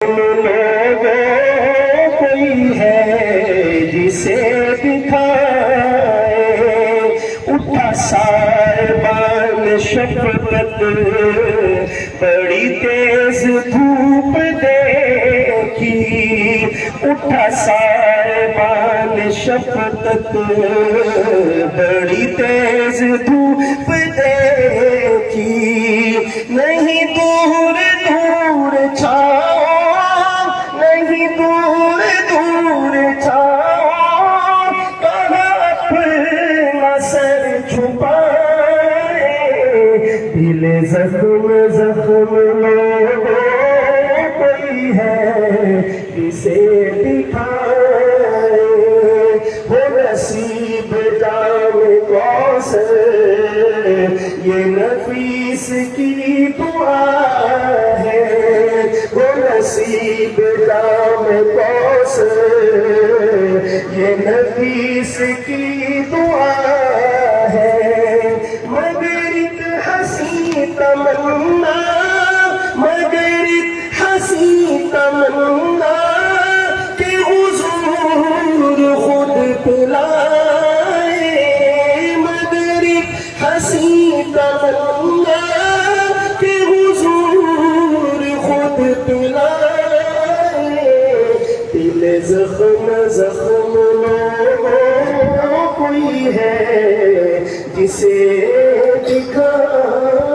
لوگوں کوئی ہے جسے دکھائے، اٹھا سائبان شفقت، بڑی تیز دھوپ دیکھی، اٹھا سائبان شفقت، بڑی تیز دھوپ دیکھی، نہیں دور دور چھاؤں، نہیں دور دور چھاؤں، کہاں اپنا سر چھپائے، دل زخم زخم لوگوں کوئی ہے جسے دکھائے، ہو نصیب جام کوثر، یہ نفیس کی دعا ہے، وہ نصیب جام کوثر، یہ نفیس کی دعا ہے، مگر ایک حسین تمنا، مگر ایک حسین تمنا کہ حضور خود پلائے، مگر ایک حسین تمنا کہ حضور خود پلائے، دل زخم زخم لوگوں کوئی ہے جسے دکھائے۔